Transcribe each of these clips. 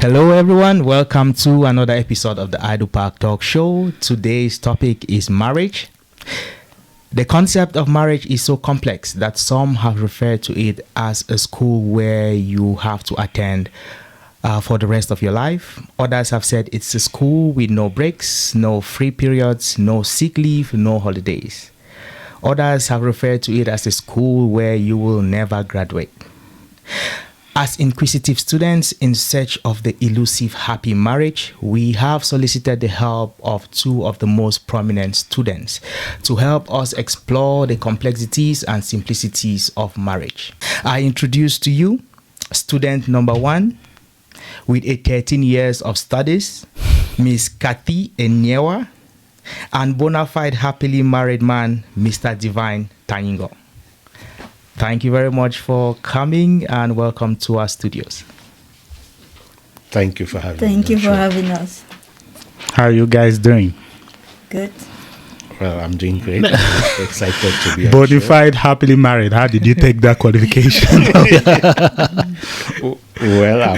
Hello, everyone. Welcome to another episode of the Idle Park Talk Show. Today's topic is marriage. The concept of marriage is so complex that some have referred to it as a school where you have to attend for the rest of your life. Others have said it's a school with no breaks, no free periods, no sick leave, no holidays. Others have referred to it as a school where you will never graduate. As inquisitive students in search of the elusive happy marriage, we have solicited the help of two of the most prominent students to help us explore the complexities and simplicities of marriage. I introduce to you student number 1 with 13 years of studies, Miss Kathy Enyeawah, and bona fide happily married man, Mr. Divine Tanyingoh. Thank you very much for coming and welcome to our studios. Thank you for having us. Thank you for having us. How are you guys doing? Good. Well, I'm doing great. I'm excited to be on Bona fide happily married. How did you take that qualification? Well,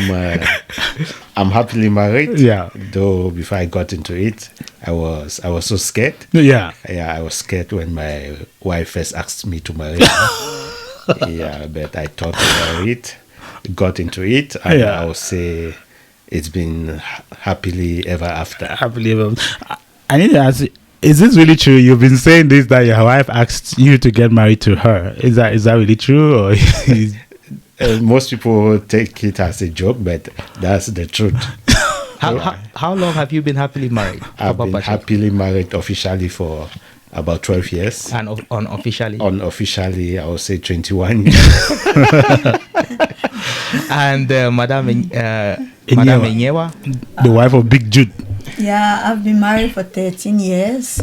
I'm happily married. Yeah. Though before I got into it, I was so scared. Yeah. Yeah, I was scared when my wife first asked me to marry her. Yeah, but I thought about it, got into it, and I would say it's been happily ever after. Happily ever. I need to ask you, is this really true? You've been saying this, that your wife asked you to get married to her. Is that really true? Or most people take it as a joke, but that's the truth. How long have you been happily married? I've been happily married officially for about 12 years. And unofficially? Unofficially, I would say 21 years. And Madame Enyeawah? The wife of Big Jude. Yeah, I've been married for 13 years.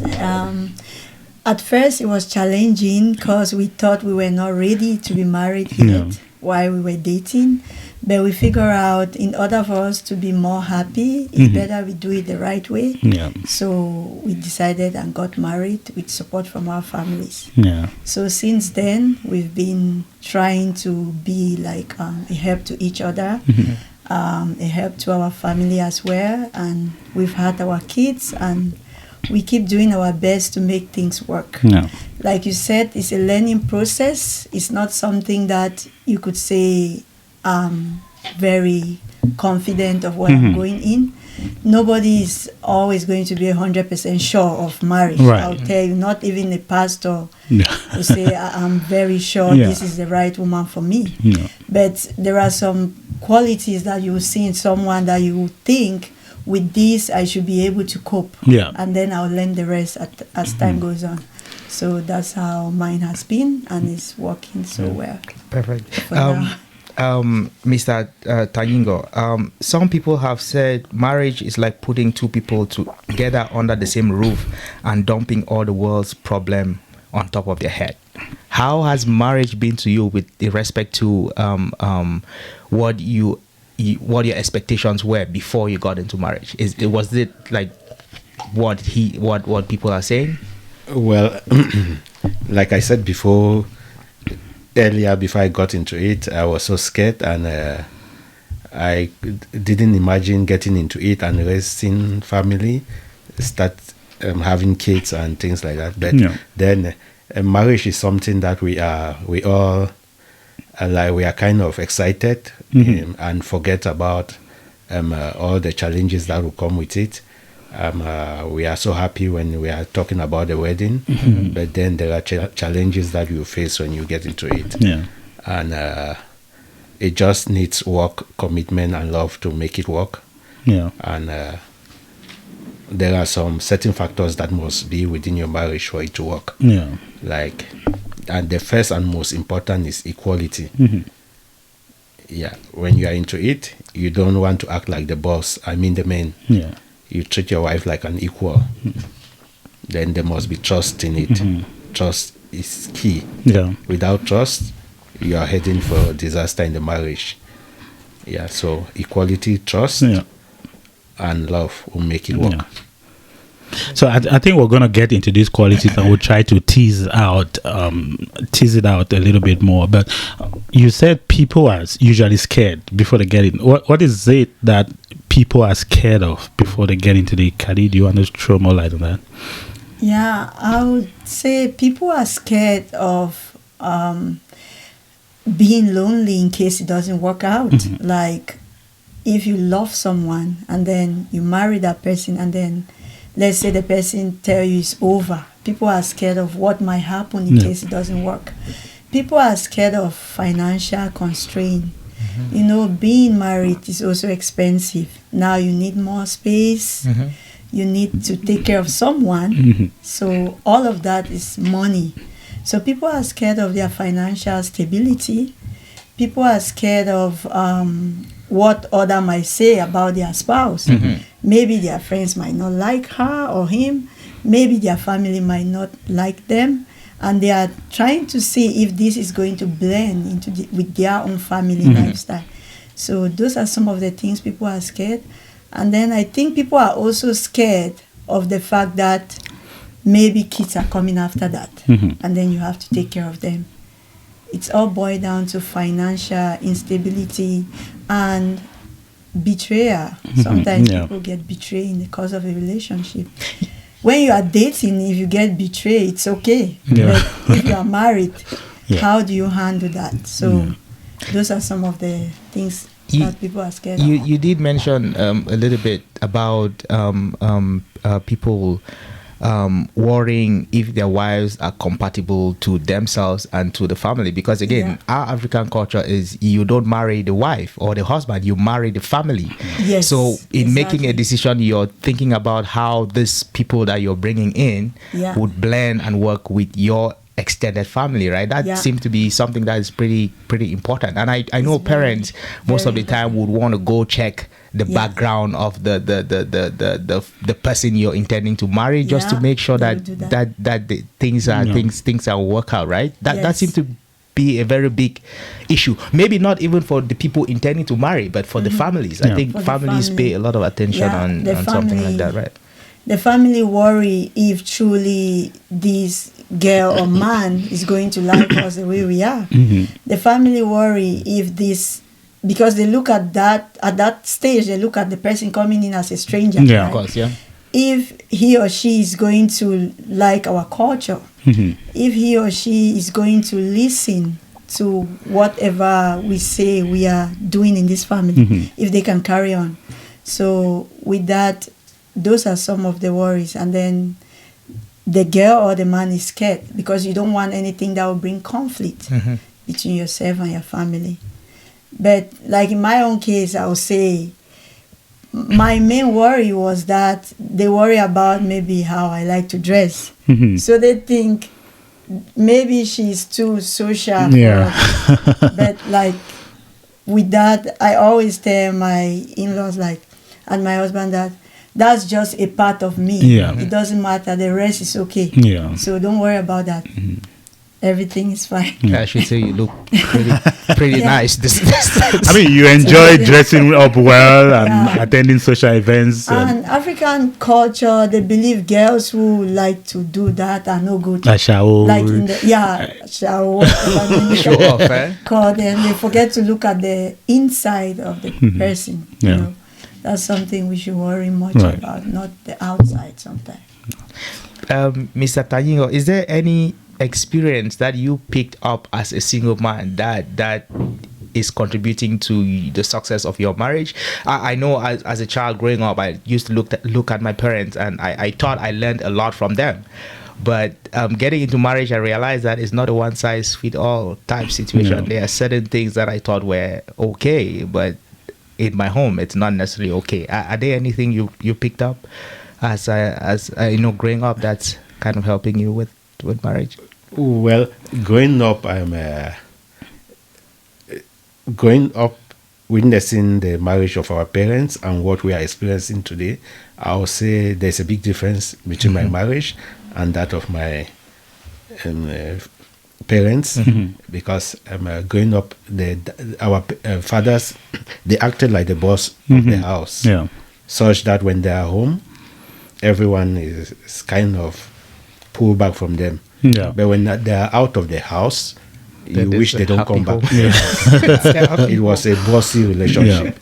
At first, it was challenging because we thought we were not ready to be married yet while we were dating. But we figure out in order for us to be more happy, it's better we do it the right way. Yeah. So we decided and got married with support from our families. Yeah. So since then, we've been trying to be like a help to each other, a help to our family as well. And we've had our kids and we keep doing our best to make things work. Yeah. Like you said, it's a learning process. It's not something that you could say very confident of what I'm going in. Nobody is always going to be 100% sure of marriage. Right. I'll tell you, not even a pastor will say, I'm very sure this is the right woman for me. Yeah. But there are some qualities that you will see in someone that you will think, with this, I should be able to cope. Yeah. And then I'll learn the rest as time goes on. So that's how mine has been, and it's working so well. Perfect. For now. Mr. Tanyingoh, some people have said marriage is like putting two people together under the same roof and dumping all the world's problem on top of their head. How has marriage been to you with respect to what your expectations were before you got into marriage? Was it like what people are saying? Well, like I said before, earlier before I got into it, I was so scared, and I didn't imagine getting into it and raising family, start having kids and things like that. But then marriage is something that we all we are kind of excited and forget about all the challenges that will come with it. We are so happy when we are talking about the wedding, but then there are challenges that you face when you get into it. Yeah. And it just needs work, commitment, and love to make it work. Yeah. And there are some certain factors that must be within your marriage for it to work. Yeah. And the first and most important is equality. Yeah. When you are into it, you don't want to act like the boss. I mean the man. Yeah. You treat your wife like an equal. Then there must be trust in it. Trust is key. Yeah. Without trust, you are heading for disaster in the marriage. Yeah, so equality, trust, and love will make it work. So I think we're going to get into these qualities and we'll try to tease it out a little bit more. But you said people are usually scared before they get in. What is it that people are scared of before they get into the Kadi? Do you want to throw more light on that? Yeah, I would say people are scared of being lonely in case it doesn't work out. Mm-hmm. Like, if you love someone and then you marry that person and then let's say the person tell you it's over. People are scared of what might happen in case it doesn't work. People are scared of financial constraint. You know, being married is also expensive. Now you need more space. You need to take care of someone. So all of that is money. So people are scared of their financial stability. People are scared of what other might say about their spouse. Maybe their friends might not like her or him. Maybe their family might not like them. And they are trying to see if this is going to blend into with their own family lifestyle. So those are some of the things people are scared. And then I think people are also scared of the fact that maybe kids are coming after that. And then you have to take care of them. It's all boiled down to financial instability and betrayal. Sometimes people get betrayed in the course of a relationship. When you are dating, if you get betrayed, it's okay. But if you are married, how do you handle that? So those are some of the things that people are scared of. You did mention a little bit about people worrying if their wives are compatible to themselves and to the family, because again our African culture is you don't marry the wife or the husband, you marry the family. So in making a decision, you're thinking about how these people that you're bringing in would blend and work with your extended family, right? That seems to be something that is pretty important. And I know parents most of the time would want to go check the background of the person you're intending to marry, just to make sure that the things are work out, right? That seems to be a very big issue. Maybe not even for the people intending to marry, but for the families. I think families pay a lot of attention on something like that, right? The family worry if truly this girl or man is going to like us the way we are. The family worry if this, because they look at that stage, they look at the person coming in as a stranger. Right? Of course, If he or she is going to like our culture, if he or she is going to listen to whatever we say we are doing in this family, if they can carry on. So with that, those are some of the worries. And then the girl or the man is scared because you don't want anything that will bring conflict between yourself and your family. But like in my own case, I would say my main worry was that they worry about maybe how I like to dress. So they think maybe she's too social. But like with that, I always tell my in-laws and my husband that that's just a part of me. It doesn't matter. The rest is okay. So don't worry about that. Everything is fine. I should say you look pretty nice. This I mean, you enjoy dressing up well and attending social events. And African culture, they believe girls who like to do that are no good. Shower. Like in the shower. Show off, eh? And they forget to look at the inside of the person. You know, that's something we should worry much about, not the outside sometimes. Mr. Tanyingoh, is there any experience that you picked up as a single man that is contributing to the success of your marriage? I know as a child growing up, I used to look at my parents and I thought I learned a lot from them. But getting into marriage, I realized that it's not a one-size-fits-all type situation. There are certain things that I thought were okay, but in my home, it's not necessarily okay. Are there anything you picked up as growing up that's kind of helping you with marriage? Well, growing up, witnessing the marriage of our parents and what we are experiencing today. I would say there's a big difference between my marriage and that of my parents, because growing up, our fathers, they acted like the boss of the house, such that when they are home, everyone is kind of pulled back from them. Yeah. But when they are out of the house, you wish they don't come back. Yeah. It was a bossy relationship.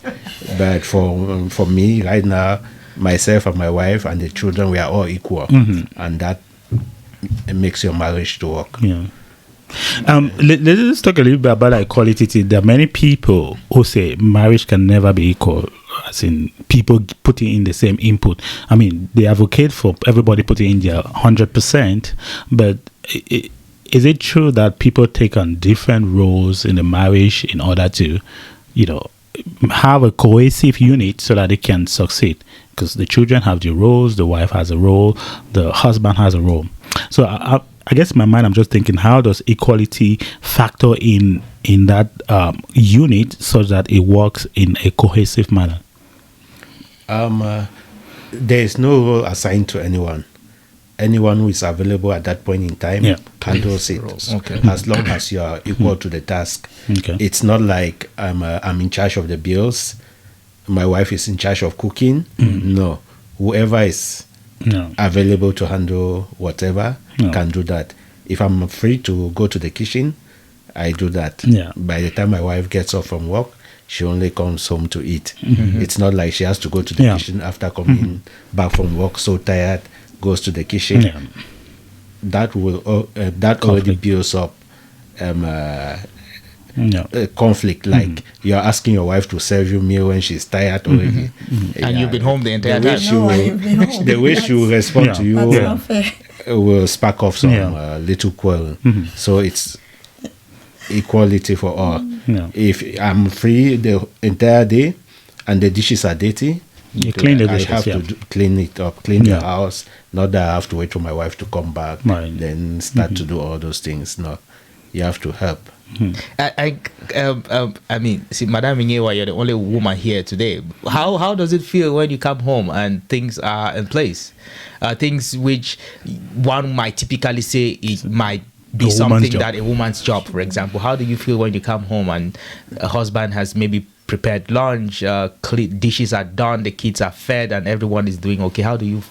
But for me right now, myself and my wife and the children, we are all equal, and that makes your marriage to work. Yeah. Let's talk a little bit about equality. There are many people who say marriage can never be equal, as in people putting in the same input. I mean, they advocate for everybody putting in their 100%, but is it true that people take on different roles in the marriage in order to, have a cohesive unit so that they can succeed? Because the children have their roles, the wife has a role, the husband has a role. So I guess in my mind, I'm just thinking, how does equality factor in that unit such that it works in a cohesive manner? There is no role assigned to anyone. Anyone who is available at that point in time handles it. Okay. As long as you are equal to the task. Okay. It's not like I'm in charge of the bills, my wife is in charge of cooking. No. Whoever is available to handle whatever can do that. If I'm free to go to the kitchen, I do that. Yeah. By the time my wife gets off from work, she only comes home to eat. It's not like she has to go to the kitchen after coming back from work so tired, goes to the kitchen. Yeah. That will that already builds up a conflict. Like you're asking your wife to serve you meal when she's tired already, And you've been home the entire the way time. she will, the way she will respond to you That's not fair. will spark off some little quarrel. So it's equality for all. If I'm free the entire day and the dishes are dirty, You clean the I dishes, have to clean it up, clean the house. Not that I have to wait for my wife to come back, then start to do all those things. No, you have to help. I mean, see, Madam Enyeawah, you're the only woman here today. How does it feel when you come home and things are in place? Things which one might typically say it might be something that a woman's job, for example. How do you feel when you come home and a husband has maybe prepared lunch, dishes are done, the kids are fed, and everyone is doing okay? How do you,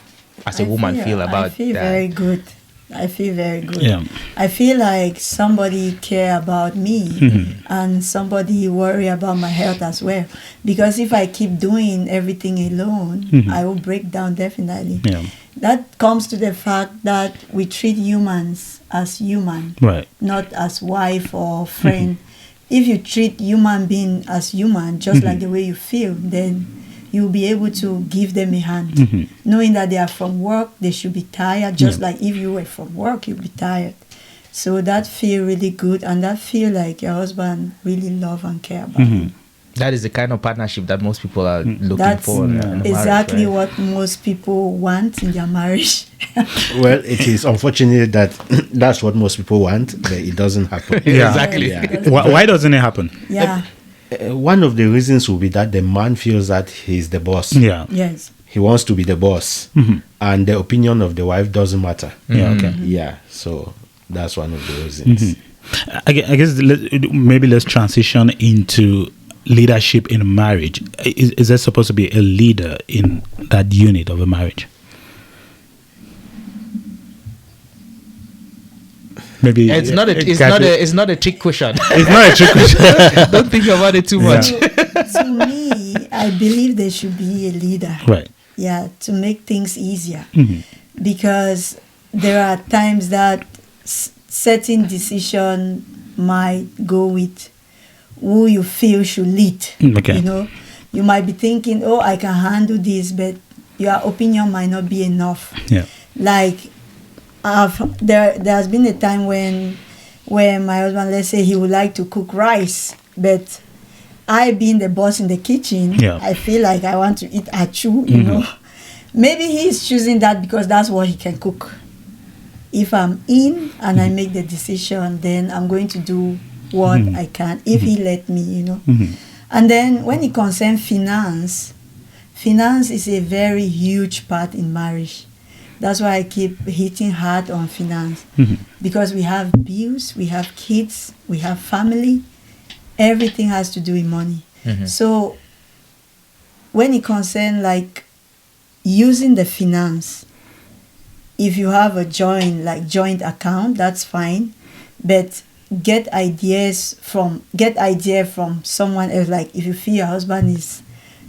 as a woman, feel about I feel that? very good. I feel very good. Yeah. I feel like somebody care about me and somebody worry about my health as well. Because if I keep doing everything alone, I will break down definitely. Yeah. That comes to the fact that we treat humans as human, Right. not as wife or friend. If you treat human being as human, just like the way you feel, then you'll be able to give them a hand. Knowing that they are from work, they should be tired, just like if you were from work, you'll be tired. So that feel really good, and that feel like your husband really love and care about you. That is the kind of partnership that most people are looking That's for. In a marriage, exactly right? what most people want in their marriage. Well, it is unfortunate that that's what most people want, but it doesn't happen. Yeah. Exactly. Yeah. Why doesn't it happen? Yeah. One of the reasons will be that the man feels that he's the boss. Yeah. Yes. He wants to be the boss, and the opinion of the wife doesn't matter. Yeah. Okay. Yeah, so that's one of the reasons. I guess maybe let's transition into leadership in marriage. Is there supposed to be a leader in that unit of a marriage? Maybe It's not a trick question. It's not a trick question. Don't think about it too much. To me, I believe there should be a leader. Right. Yeah, to make things easier. Because there are times that certain decision might go with who you feel should lead. Okay. You know, you might be thinking, oh, I can handle this, but your opinion might not be enough. Yeah. Like, there has been a time when my husband, let's say, he would like to cook rice, but I, being the boss in the kitchen, I feel like I want to eat achu, you know. Maybe he's choosing that because that's what he can cook. If I'm in and I make the decision, then I'm going to do what I can, if he let me, you know. And then when it concerns finance is a very huge part in marriage. That's why I keep hitting hard on finance. Because we have bills, we have kids, we have family. Everything has to do with money. So when it concerns like using the finance. If you have a joint account, that's fine, but get idea from someone else. Like if you feel your husband is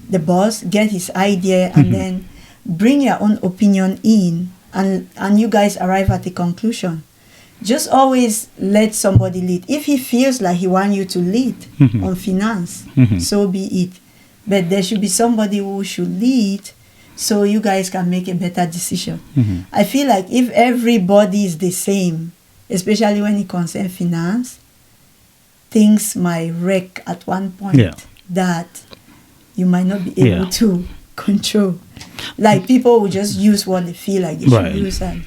the boss, get his idea and then bring your own opinion in, and you guys arrive at a conclusion. Just always let somebody lead. If he feels like he wants you to lead on finance, so be it. But there should be somebody who should lead so you guys can make a better decision. I feel like if everybody is the same, especially when it concerns finance, things might wreck at one point that you might not be able to control. Like people will just use what they feel like they should use. And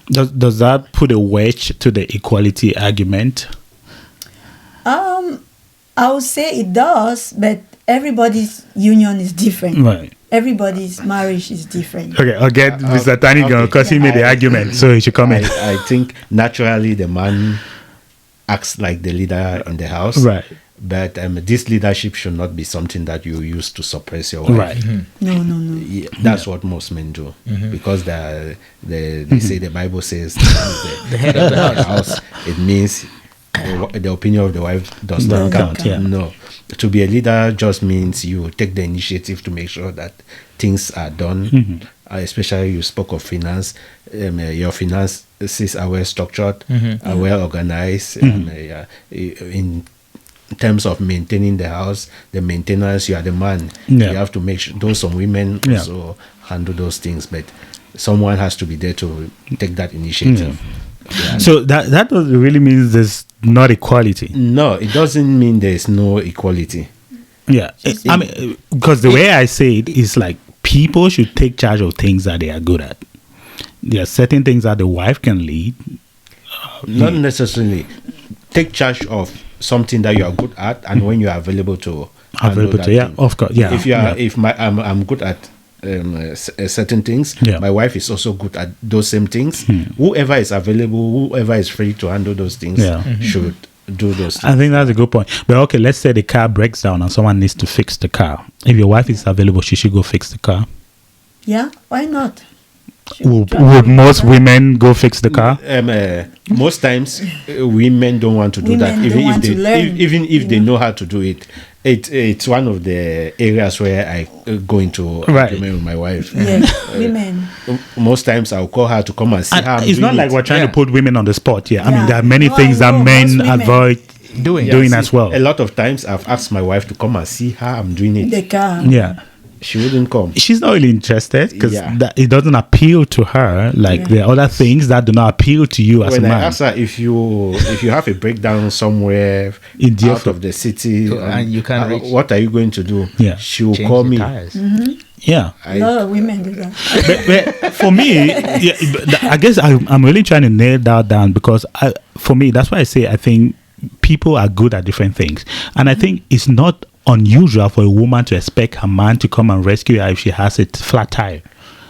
Does that put a wedge to the equality argument? I would say it does, but everybody's union is different. Right. Everybody's marriage is different. Okay, I'll get Mr. Tanyingoh because he made the argument, so he should come in. I think naturally the man acts like the leader in the house. Right. But this leadership should not be something that you use to suppress your wife. Right. No. Yeah, that's what most men do, because they say the Bible says the head of the house. It means the opinion of the wife does not count. No, to be a leader just means you take the initiative to make sure that things are done. Especially you spoke of finance. Your finances are well structured, are well organized, in terms of maintaining the house, the maintenance, you are the man. You have to make sure. Those some women also handle those things, but someone has to be there to take that initiative. So that really means there's not equality. No, it doesn't mean there's no equality. Yeah, I mean, because the way I say it is like people should take charge of things that they are good at. There are certain things that the wife can lead. Not necessarily. Take charge of something that you are good at, and when you are available to of course, if I'm good at certain things, my wife is also good at those same things. Whoever is available, whoever is free to handle those things should do those things. I think that's a good point. But okay, let's say the car breaks down and someone needs to fix the car. If your wife is available, she should go fix the car. Yeah, why not? Would most women go fix the car? Most times, women don't want to do that. Even if they know how to do it. It's one of the areas where I go into argument with my wife. Women. Most times I'll call her to come and see how I'm it's not like we're trying to put women on the spot. I mean, there are many things that men avoid doing as well. A lot of times I've asked my wife to come and see how I'm doing it. The car. Yeah. She wouldn't come. She's not really interested because it doesn't appeal to her. Like there are other things that do not appeal to you as a man. When I ask her if you have a breakdown somewhere out of the city and you can't reach, what are you going to do? She will call me. Yeah, a lot of women do that. but for me, I guess I'm really trying to nail that down because for me, that's why I say I think people are good at different things, and I think it's not unusual for a woman to expect her man to come and rescue her if she has a flat tire.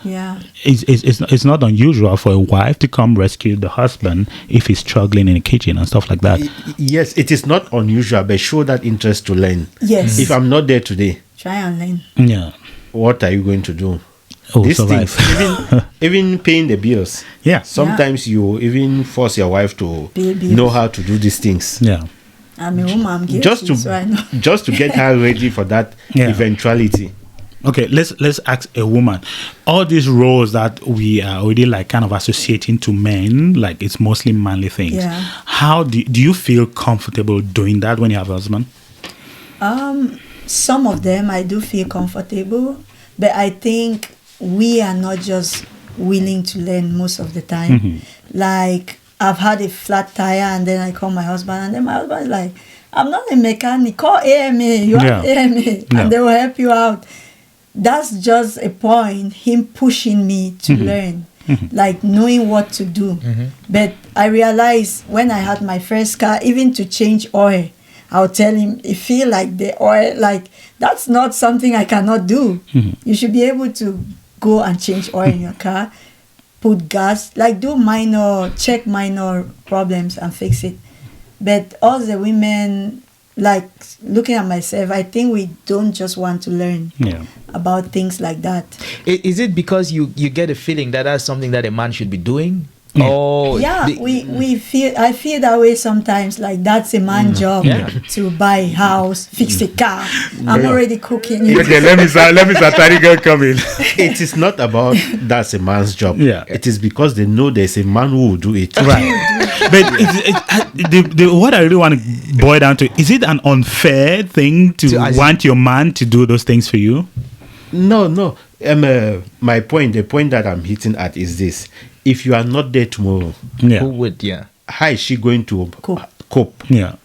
Yeah, it's not unusual for a wife to come rescue the husband if he's struggling in the kitchen and stuff like that. Yes, it is not unusual, but show that interest to learn. Yes. If I'm not there today, try and learn. Yeah. What are you going to do? These things, even paying the bills. Yeah. Sometimes you even force your wife to know how to do these things. Yeah. I'm a woman, just to get her ready for that eventuality. Okay, let's ask a woman. All these roles that we are already like kind of associating to men, like it's mostly manly things. Yeah. How do you feel comfortable doing that when you have a husband? Some of them I do feel comfortable, but I think we are not just willing to learn most of the time. Like I've had a flat tire and then I call my husband and then my husband is like, I'm not a mechanic, call AMA, you have AMA and they will help you out. That's just a point, him pushing me to learn, like knowing what to do. But I realized when I had my first car, even to change oil, I'll tell him, it feel like the oil, like that's not something I cannot do. You should be able to go and change oil in your car, put gas, like check minor problems and fix it. But all the women, like looking at myself, I think we don't just want to learn Yeah. about things like that. Is it because you get a feeling that that's something that a man should be doing? Yeah. Oh, Yeah, I feel that way sometimes, like that's a man's job Yeah. to buy a house, fix a car. I'm already cooking. Okay, let me start Tanyingoh coming. It is not about that's a man's job. Yeah. It is because they know there's a man who will do it. Right. But what I really want to boil down to, is it an unfair thing to want your man to do those things for you? No. My point, the point that I'm hitting at is this. If you are not there tomorrow, Yeah. who would? Yeah. how is she going to cope? Yeah.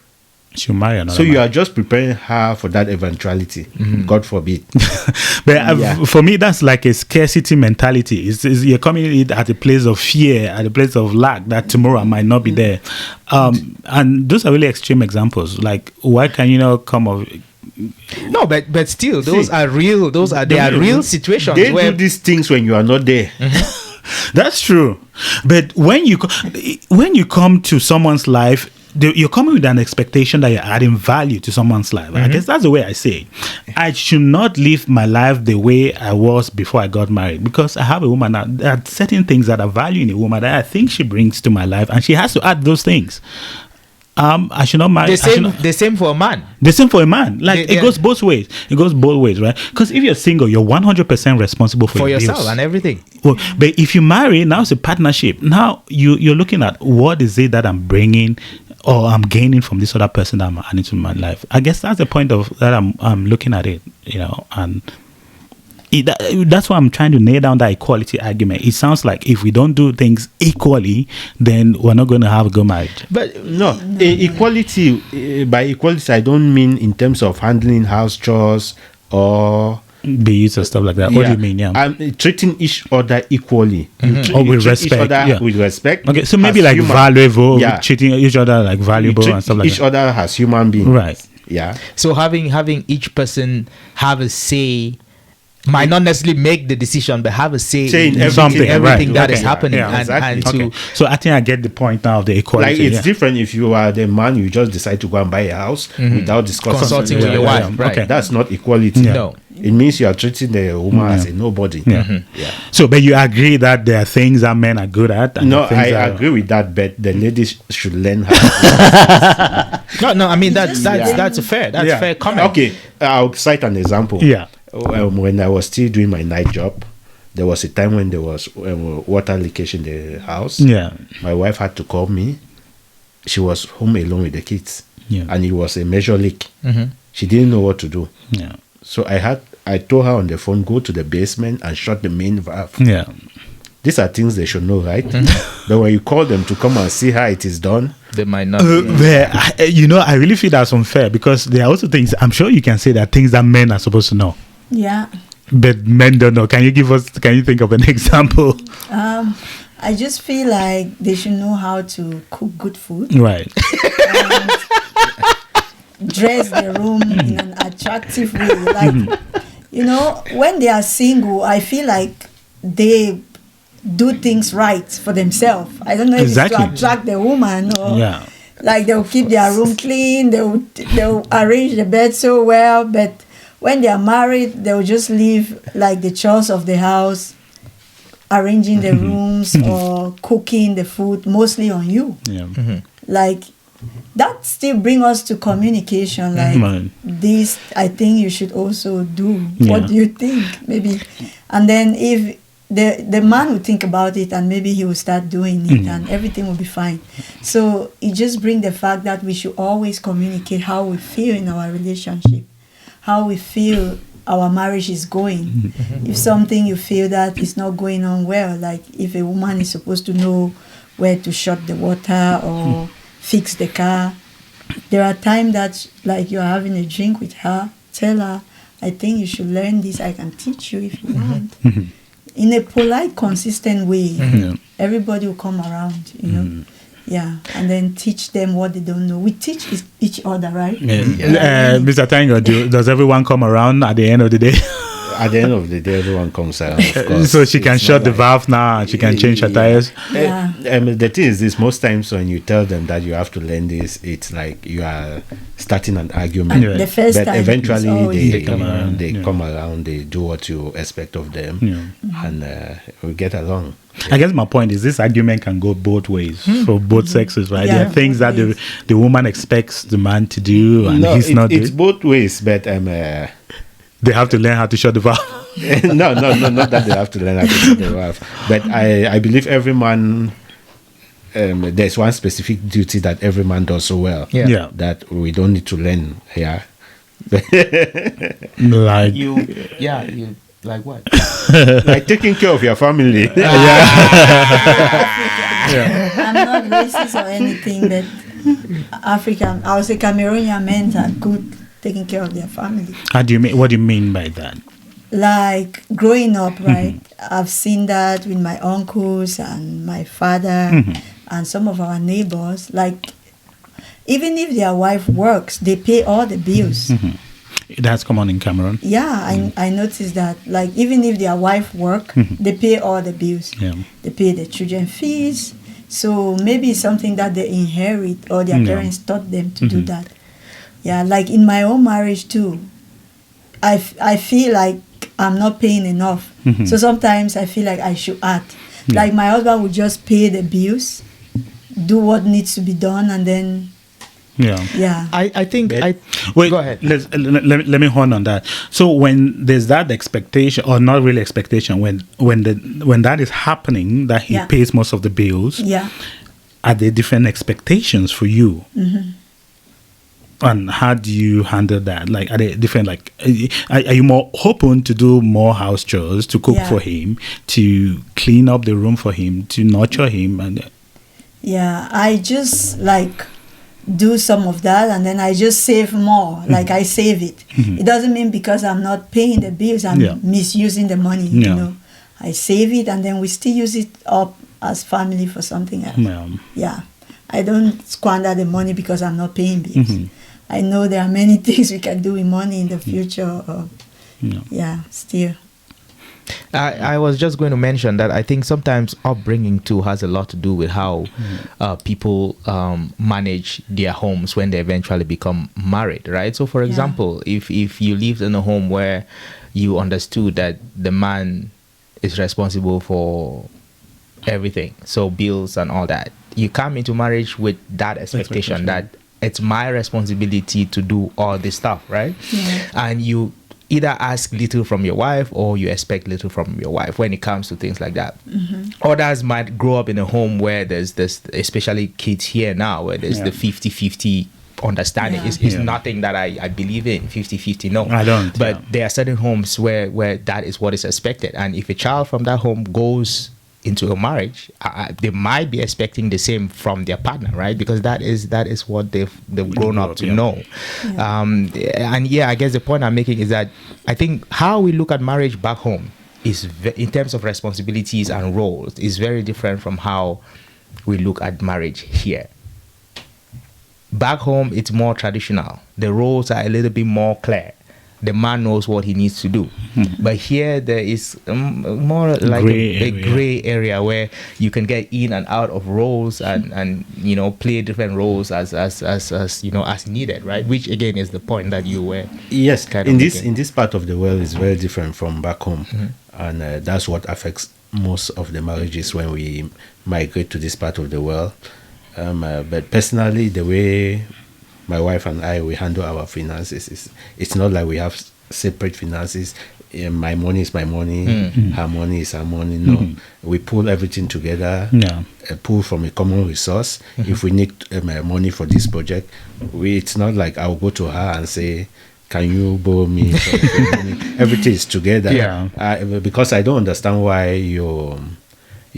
She'll marry another So you man. are just preparing her for that eventuality. God forbid. But Yeah. for me, that's like a scarcity mentality. You're coming in at a place of fear, at a place of lack, that tomorrow I might not be there. And those are really extreme examples. Like, why can you not come of... No, but still, those are real. They are real situations They where do these things when you are not there. That's true. But when you come to someone's life, you're coming with an expectation that you're adding value to someone's life. I guess that's the way I say it. I should not live my life the way I was before I got married, because I have a woman now. There are certain things that I value in a woman that I think she brings to my life, and she has to add those things. I should not marry. the same for a man. The same for a man. Like, Yeah. it goes both ways. It goes both ways, right? Because if you're single, you're 100% responsible for your yourself bills. and everything. Well, but if you marry, now it's a partnership. Now you're looking at what is it that I'm bringing or I'm gaining from this other person that I'm adding to my life. I guess that's the point of that I'm looking at it, and that's why I'm trying to nail down that equality argument. It sounds like if we don't do things equally, then we're not going to have a good marriage. But no, equality, by equality, I don't mean in terms of handling house chores or Bees or stuff like that. What do you mean? Yeah. I'm treating each other equally. Or with treat respect. Each other Yeah. with respect. Okay, so maybe as like human. valuable, Yeah. treating each other like You valuable treat and stuff like each that. other as human beings. Right. Yeah. So having each person have a say might not necessarily make the decision, but have a say Say in in everything, everything right. that is Okay. happening. Yeah, and, exactly. and to Okay. So I think I get the point now of the equality. Like it's yeah. different if you are the man, you just decide to go and buy a house without discussing consulting with your wife, right? Okay. That's not equality. No. It means you are treating the woman as a nobody. Yeah. So, but you agree that there are things that men are good at? And No, there are things I that- agree with that, but the ladies should learn how. No, I mean that's Yeah. that's a fair Yeah. fair comment. Okay, I'll cite an example. Yeah. When I was still doing my night job, there was a time when there was water leakage in the house. Yeah. My wife had to call me. She was home alone with the kids, Yeah. and it was a major leak. Mm-hmm. She didn't know what to do. Yeah. So I told her on the phone, go to the basement and shut the main valve. Yeah. These are things they should know, right? But when you call them to come and see how it is done, They might not. I really feel that's unfair, because there are also things, I'm sure you can say that things that men are supposed to know, Yeah. but men don't know. Can you think of an example? I just feel like they should know how to cook good food, Right. dress the room in an attractive way. Like, when they are single, I feel like they do things right for themselves. I don't know if Exactly. it's to attract the woman or Yeah. like they'll keep their room clean, they'll arrange the bed so well, but when they are married, they'll just leave like the chores of the house, arranging the rooms or cooking the food mostly on you. Yeah. Like that still bring us to communication. Like Mhm. this, I think you should also do. Yeah. What do you think? Maybe, and then if the man will think about it, and maybe he will start doing it, and everything will be fine. So it just brings the fact that we should always communicate how we feel in our relationship, how we feel our marriage is going. If something you feel that is not going on well, like if a woman is supposed to know where to shut the water or fix the car, there are times that like you're having a drink with her, tell her, I think you should learn this, I can teach you if you want. In a polite, consistent way. Yeah. Everybody will come around, Yeah, and then teach them what they don't know. We teach each other, right? Mr. Tanyingoh, does everyone come around at the end of the day? at the end of the day, everyone comes around, of course. So she can It's shut not the like- valve now and she can change her tires. Yeah. The thing is this, most times when you tell them that you have to learn this, it's like you are starting an argument. And the first But time it's eventually always- they come around, come around, they do what you expect of them, and we get along. I guess my point is this argument can go both ways for both sexes, right? Yeah, There are things that both ways. the woman expects the man to do and No, he's not it's doing. both ways, but They have to learn how to shut the valve. no, not that they have to learn how to shut the valve. But I believe every man, there's one specific duty that every man does so well. Yeah. Yeah. That we don't need to learn. Yeah. Like You like what? Like taking care of your family. I'm not racist or anything, but African, I would say Cameroonian men are good taking care of their family. how do you mean? What do you mean by that? Like growing up, right? I've seen that with my uncles and my father and some of our neighbors. Like, even if their wife works, they pay all the bills. That's common in Cameroon. Yeah, I noticed that. Like, even if their wife work, they pay all the bills. Yeah. They pay the children fees. So maybe it's something that they inherit or their Yeah. parents taught them to do that. Yeah, like in my own marriage too, I feel like I'm not paying enough. So sometimes I feel like I should add. Like my husband would just pay the bills, do what needs to be done, and then, Yeah. yeah. I think But- Wait, Go ahead. Let me hone on that. So when there's that expectation, or not really expectation, when that is happening, that he Yeah. pays most of the bills, Yeah. are there different expectations for you? And how do you handle that? Like, are they different? Like, are you more open to do more house chores, to cook Yeah. for him, to clean up the room for him, to nurture him, and Yeah, I just like do some of that and then I just save more. Like I save it. It doesn't mean because I'm not paying the bills, I'm Yeah. misusing the money, Yeah. you know. I save it and then we still use it up as family for something else. Yeah. I don't squander the money because I'm not paying bills. I know there are many things we can do with money in the future. Or, yeah, still. I was just going to mention that I think sometimes upbringing too has a lot to do with how people manage their homes when they eventually become married, right? So, for example, if you lived in a home where you understood that the man is responsible for everything, so bills and all that, you come into marriage with that expectation that it's my responsibility to do all this stuff, right? And you either ask little from your wife or you expect little from your wife when it comes to things like that. Others might grow up in a home where there's this, especially kids here now, where there's the 50-50 understanding. Yeah. It's nothing that I believe in, 50-50, no. I don't, But there are certain homes where that is what is expected. And if a child from that home goes into a marriage, they might be expecting the same from their partner, right? Because that is what they've grown up to know. And I guess the point I'm making is that I think how we look at marriage back home is in terms of responsibilities and roles is very different from how we look at marriage here. Back home, it's more traditional. The roles are a little bit more clear. The man knows what he needs to do. But here there is more like a gray area where you can get in and out of roles and play different roles as needed, right? Which again is the point that you were in this part of the world is very different from back home, and that's what affects most of the marriages when we migrate to this part of the world. But personally, the way my wife and we handle our finances it's not like we have separate finances. My money is my money, her money is her money. No, we pull everything together, pull from a common resource. If we need money for this project, it's not like I'll go to her and say, can you borrow me some money? Everything is together. Because I don't understand why you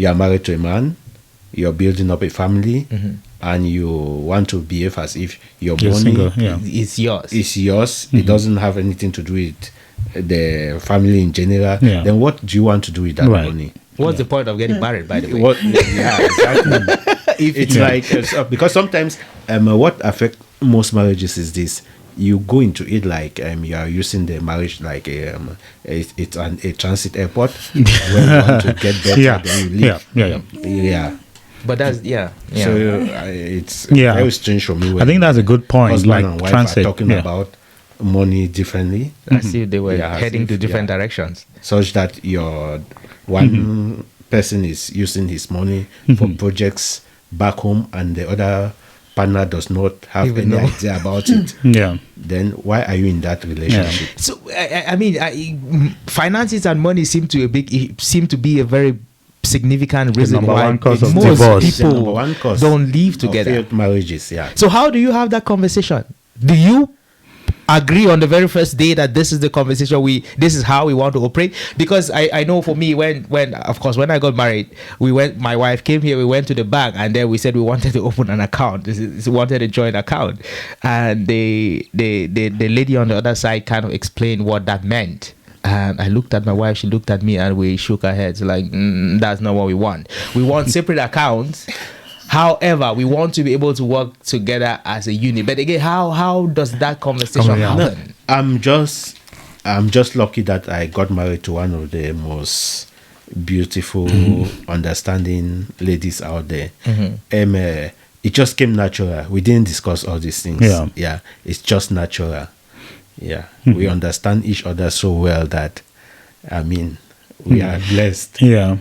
are married to a man, you're building up a family, and you want to behave as if your money single, is yours. Is yours. It doesn't have anything to do with the family in general. Then what do you want to do with that money? What's the point of getting married, by the way? Exactly. It's like because sometimes what affects most marriages is this: you go into it like you are using the marriage like it's a transit airport where you want to get better, then you leave. Yeah. But that's So it's very strange for me. I think that's a good point. Husband Like and wife transit, are talking about money differently, as if they were heading to different directions. such that your one person is using his money for projects back home, and the other partner does not have Even any know. idea about it. Yeah. Then why are you in that relationship? So I mean, finances and money seem to be a very significant reason number why one cause of most divorce. It's the number people one cause don't live of together. failed marriages. Yeah. So how do you have that conversation? Do you agree on the very first day that this is the conversation this is how we want to operate? Because I know for me, when I got married, my wife came here, we went to the bank, and then we said we wanted to open an account. We wanted a joint account, and the lady on the other side kind of explained what that meant. And I looked at my wife, she looked at me, and we shook our heads like, that's not what we want. We want separate accounts. However, we want to be able to work together as a unit. But again, how does that conversation happen? I'm just lucky that I got married to one of the most beautiful, understanding ladies out there. It just came natural. We didn't discuss all these things. Yeah, it's just natural. Yeah, we understand each other so well that, I mean, we are blessed. Yeah.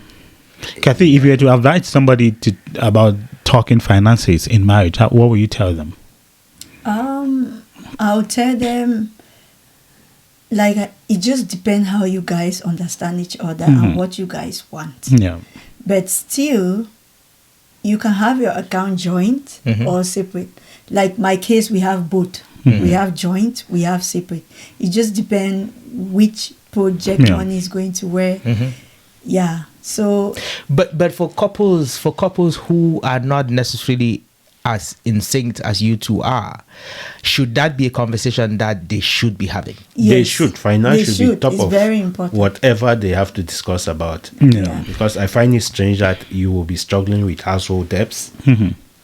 Kathy, if you were to advise somebody about talking finances in marriage, what would you tell them? I'll tell them, like, it just depends how you guys understand each other and what you guys want. Yeah. But still, you can have your account joint or separate. Like my case, we have both. We have joint, we have separate. It just depends which project money is going to where. Yeah. So, but for couples who are not necessarily as in sync as you two are, should that be a conversation that they should be having? yes, They should. Finance should be top it's of very important. whatever they have to discuss about. Yeah. Because I find it strange that you will be struggling with household debts.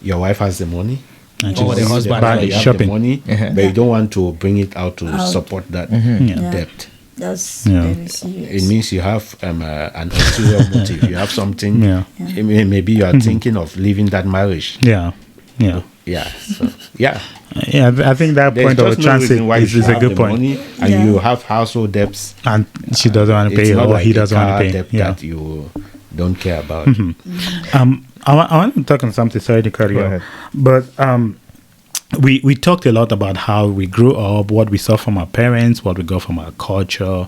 Your wife has the money. And Or the she's husband buying You have shopping. the money, but you don't want to bring it out to support that Yeah. debt. That's Yeah. very serious. It means you have an ulterior motive. You have something. Yeah. Maybe you are thinking of leaving that marriage. Yeah. Yeah. Yeah. So, yeah. Yeah, I think that There's point of just no transit reason why you is should a have good the point. money and Yeah. you have household debts. And she doesn't want to It's pay, not or like he a doesn't want car to pay. debt Yeah. that you don't care about. I want to talk on something. Sorry to cut you Go off. ahead. But we talked a lot about how we grew up, what we saw from our parents, what we got from our culture,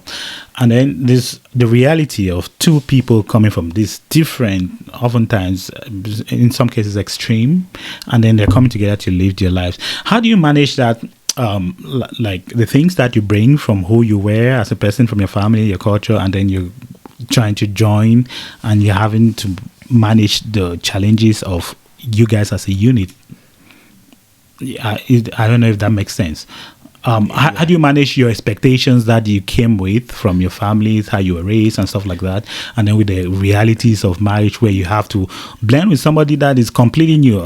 and then the reality of two people coming from this different, oftentimes in some cases extreme, and then they're coming together to live their lives. How do you manage that? Like the things that you bring from who you were as a person, from your family, your culture, and then you're trying to join, and you're having to manage the challenges of you guys as a unit. I don't know if that makes sense. How do you manage your expectations that you came with from your families, how you were raised and stuff like that, and then with the realities of marriage where you have to blend with somebody that is completely new?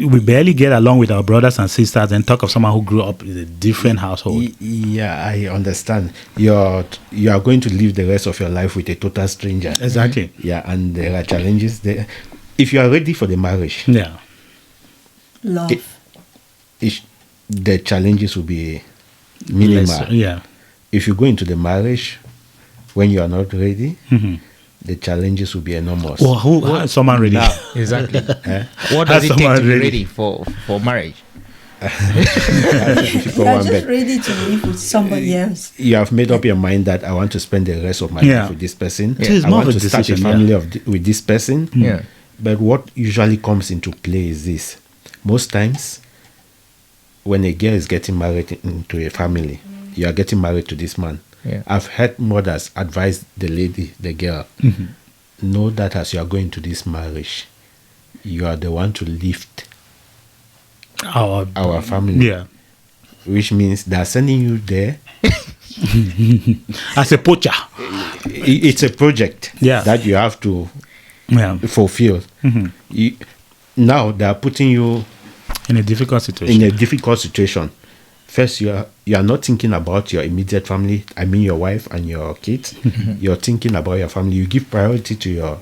We barely get along with our brothers and sisters, and talk of someone who grew up in a different household. Yeah, I understand. You are going to live the rest of your life with a total stranger. Exactly. Yeah, and there are challenges there. If you are ready for the marriage, Yeah. Love. the challenges will be minimal. Yeah. If you go into the marriage when you are not ready, the challenges will be enormous. Well, who has someone ready? Exactly. Eh? What does Has it take someone to be ready? ready for marriage? That's a difficult You are one, just but ready to live with somebody else. you have made up your mind that I want to spend the rest of my Yeah. life with this person. So it's I more of want a to start a decision, family with this person. Yeah. But what usually comes into play is this. Most times, when a girl is getting married into a family, you are getting married to this man. Yeah. I've heard mothers advise the girl, know that as you are going to this marriage, you are the one to lift our family. Yeah. Which means they're sending you there. As a poacher. It's a project Yeah. that you have to Yeah. fulfill. Now they are putting you In a difficult situation. in a difficult situation. first you are not thinking about your immediate family. I mean your wife and your kids. You're thinking about your family. You give priority to your.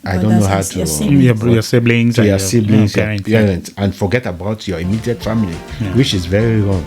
I don't know how to your siblings. Your siblings, to and your siblings, your parents. parents, and forget about your immediate family, which is very wrong.